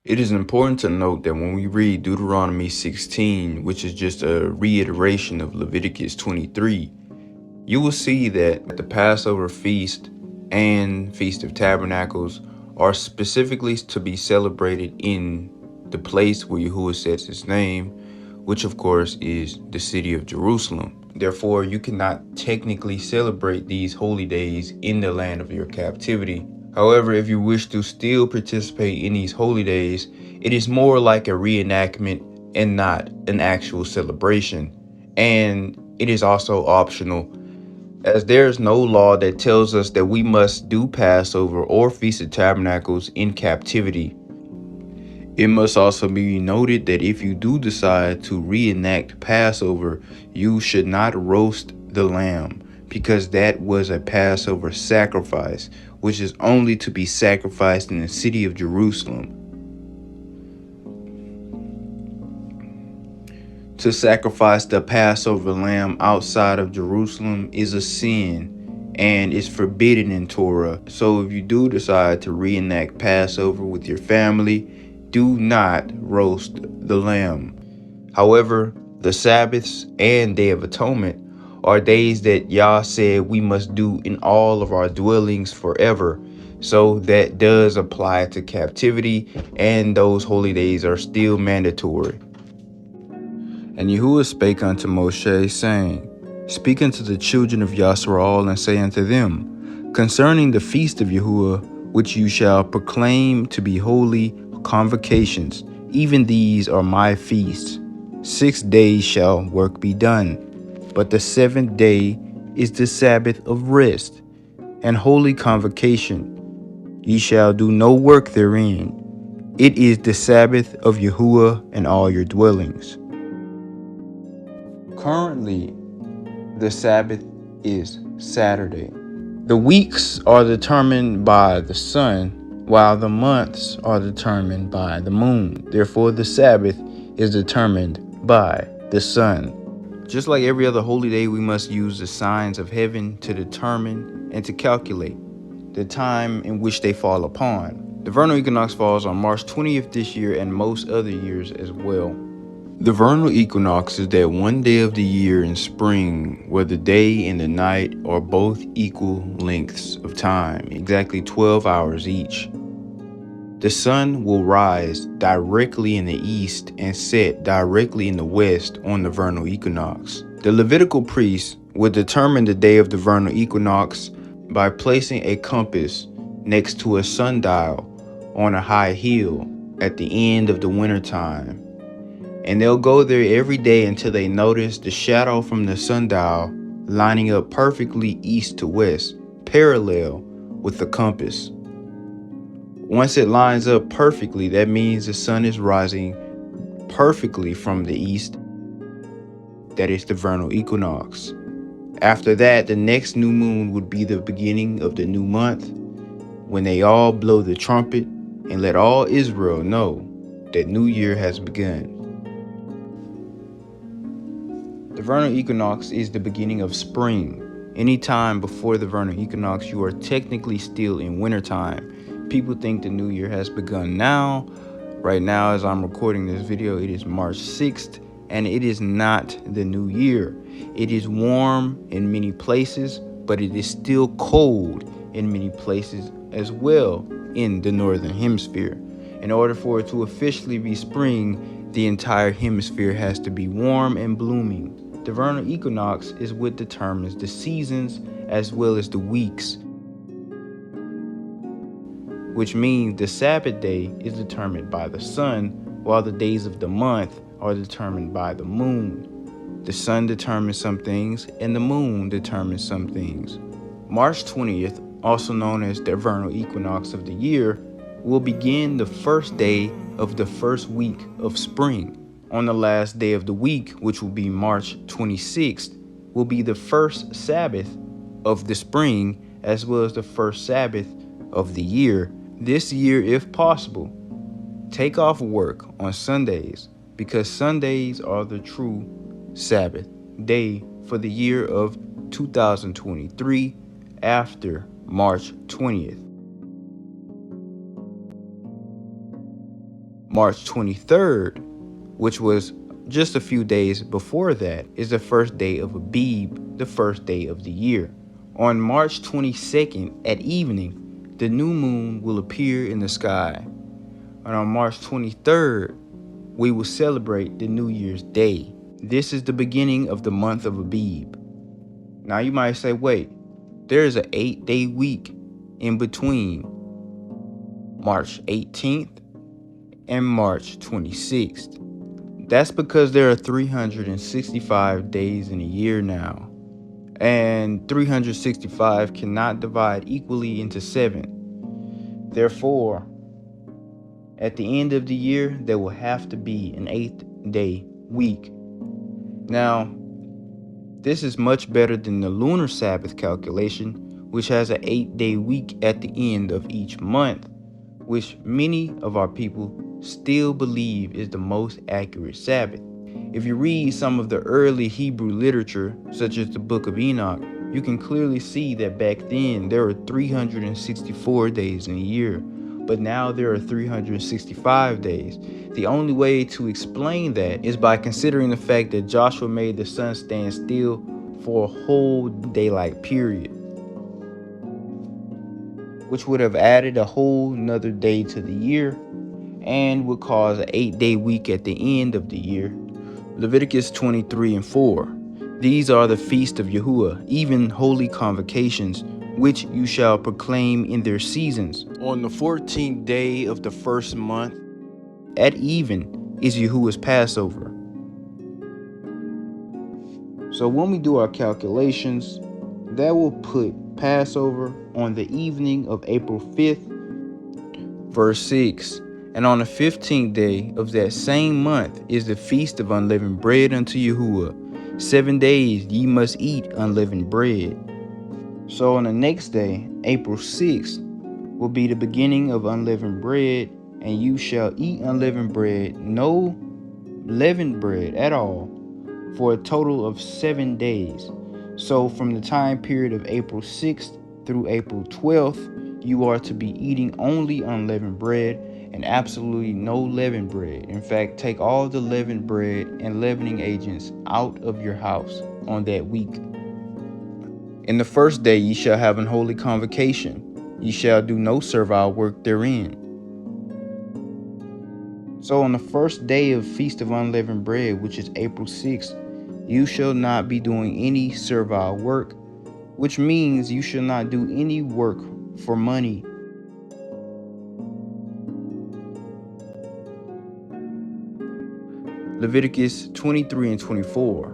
It is important to note that when we read Deuteronomy 16, which is just a reiteration of Leviticus 23, you will see that the Passover feast and Feast of Tabernacles are specifically to be celebrated in the place where Yahuwah sets his name, which of course is the city of Jerusalem. Therefore, you cannot technically celebrate these holy days in the land of your captivity. However, if you wish to still participate in these holy days, it is more like a reenactment and not an actual celebration. And it is also optional, as there is no law that tells us that we must do Passover or Feast of Tabernacles in captivity. It must also be noted that if you do decide to reenact Passover, you should not roast the lamb, because that was a Passover sacrifice, which is only to be sacrificed in the city of Jerusalem. To sacrifice the Passover lamb outside of Jerusalem is a sin and is forbidden in Torah. So if you do decide to reenact Passover with your family, do not roast the lamb. However, the Sabbaths and Day of Atonement are days that Yah said we must do in all of our dwellings forever. So that does apply to captivity, and those holy days are still mandatory. And Yahuwah spake unto Moshe, saying, Speak unto the children of Yasrael, and say unto them, Concerning the feast of Yahuwah, which you shall proclaim to be holy convocations, even these are my feasts. 6 days shall work be done, but the 7th day is the Sabbath of rest, and holy convocation. Ye shall do no work therein. It is the Sabbath of Yahuwah in all your dwellings. Currently, the Sabbath is Saturday. The weeks are determined by the sun, while the months are determined by the moon. Therefore, the Sabbath is determined by the sun. Just like every other holy day, we must use the signs of heaven to determine and to calculate the time in which they fall upon. The vernal equinox falls on March 20th this year and most other years as well. The vernal equinox is that one day of the year in spring where the day and the night are both equal lengths of time, exactly 12 hours each. The sun will rise directly in the east and set directly in the west on the vernal equinox. The Levitical priest would determine the day of the vernal equinox by placing a compass next to a sundial on a high hill at the end of the wintertime. And they'll go there every day until they notice the shadow from the sundial lining up perfectly east to west, parallel with the compass. Once it lines up perfectly, that means the sun is rising perfectly from the east. That is the vernal equinox. After that, the next new moon would be the beginning of the new month, when they all blow the trumpet and let all Israel know that New Year has begun. The vernal equinox is the beginning of spring. Anytime before the vernal equinox, you are technically still in wintertime. People think the new year has begun now. Right now, as I'm recording this video, it is March 6th, and it is not the new year. It is warm in many places, but it is still cold in many places as well in the northern hemisphere. In order for it to officially be spring, the entire hemisphere has to be warm and blooming. The vernal equinox is what determines the seasons as well as the weeks, which means the Sabbath day is determined by the sun, while the days of the month are determined by the moon. The sun determines some things, and the moon determines some things. March 20th, also known as the vernal equinox of the year, will begin the first day of the first week of spring. On the last day of the week, which will be March 26th, will be the first Sabbath of the spring, as well as the first Sabbath of the year. This year, if possible, take off work on Sundays, because Sundays are the true Sabbath day for the year of 2023 after March 20th. March 23rd, which was just a few days before that, is the first day of Abib, the first day of the year. On March 22nd at evening, the new moon will appear in the sky. And on March 23rd, we will celebrate the New Year's Day. This is the beginning of the month of Abib. Now you might say, wait, there's an 8-day week in between March 18th and March 26th. That's because there are 365 days in a year now. And 365 cannot divide equally into 7. Therefore, at the end of the year, there will have to be an 8-day week. Now, this is much better than the lunar Sabbath calculation, which has an 8-day week at the end of each month, which many of our people still believe is the most accurate Sabbath. If you read some of the early Hebrew literature, such as the Book of Enoch, you can clearly see that back then there were 364 days in a year, but now there are 365 days. The only way to explain that is by considering the fact that Joshua made the sun stand still for a whole daylight period, which would have added a whole nother day to the year and would cause an 8-day week at the end of the year. Leviticus 23:4. These are the feast of Yahuwah, even holy convocations, which you shall proclaim in their seasons. On the 14th day of the first month, at even, is Yahuwah's Passover. So when we do our calculations, that will put Passover on the evening of April 5th, verse 6. And on the 15th day of that same month is the feast of unleavened bread unto Yahuwah. 7 days ye must eat unleavened bread. So on the next day, April 6th, will be the beginning of unleavened bread, and you shall eat unleavened bread, no leavened bread at all, for a total of 7 days. So from the time period of April 6th through April 12th, you are to be eating only unleavened bread and absolutely no leavened bread. In fact, take all the leavened bread and leavening agents out of your house on that week. In the first day ye shall have an holy convocation. Ye shall do no servile work therein. So on the first day of Feast of Unleavened Bread, which is April 6th, you shall not be doing any servile work, which means you shall not do any work for money. Leviticus 23:24.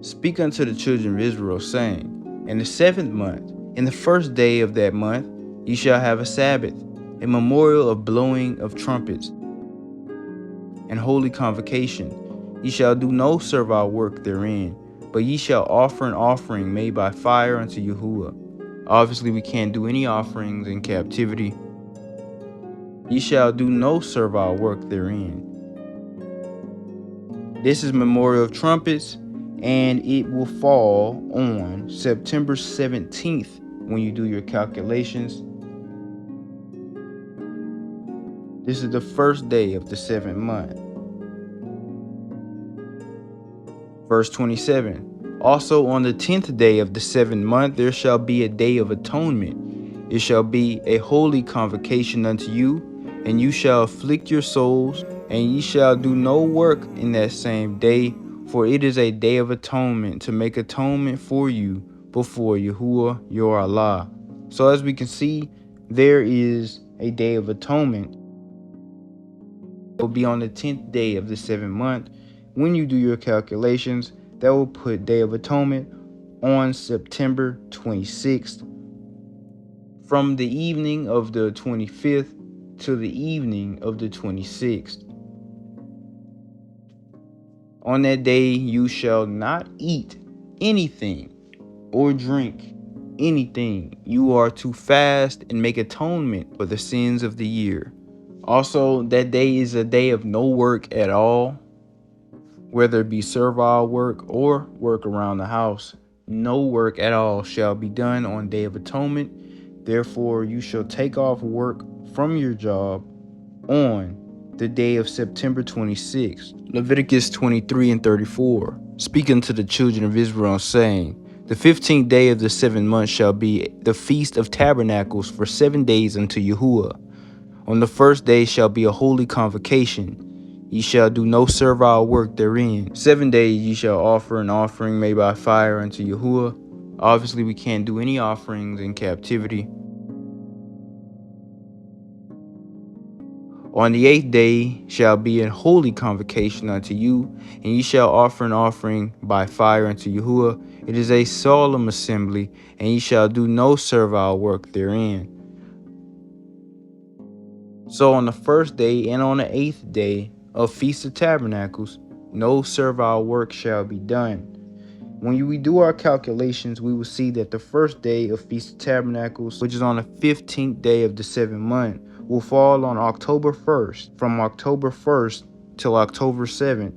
Speak unto the children of Israel, saying, in the 7th month, in the first day of that month, ye shall have a Sabbath, a memorial of blowing of trumpets, and holy convocation. Ye shall do no servile work therein, but ye shall offer an offering made by fire unto Yahuwah. Obviously, we can't do any offerings in captivity. Ye shall do no servile work therein. This is memorial of trumpets, and it will fall on September 17th when you do your calculations. This is the first day of the 7th month. Verse 27. Also on the 10th day of the 7th month there shall be a day of atonement. It shall be a holy convocation unto you, and you shall afflict your souls, and ye shall do no work in that same day, for it is a day of atonement, to make atonement for you before Yahuwah your Allah. So as we can see, there is a day of atonement. It will be on the 10th day of the 7th month. When you do your calculations, that will put Day of Atonement on September 26th. From the evening of the 25th to the evening of the 26th. On that day you shall not eat anything or drink anything. You are to fast and make atonement for the sins of the year. Also, that day is a day of no work at all, whether it be servile work or work around the house. No work at all shall be done on Day of Atonement. Therefore, you shall take off work from your job on the day of September 26th. Leviticus 23 and 34. Speaking to the children of Israel, saying, the 15th day of the 7th month shall be the feast of tabernacles for 7 days unto Yahuwah. On the first day shall be a holy convocation. Ye shall do no servile work therein. 7 days ye shall offer an offering made by fire unto Yahuwah. Obviously, we can't do any offerings in captivity. On the 8th day shall be a holy convocation unto you, and ye shall offer an offering by fire unto Yahuwah. It is a solemn assembly, and ye shall do no servile work therein. So on the first day and on the 8th day of Feast of Tabernacles, no servile work shall be done. When we do our calculations, we will see that the first day of Feast of Tabernacles, which is on the 15th day of the 7th month, will fall on October 1st. From October 1st till October 7th,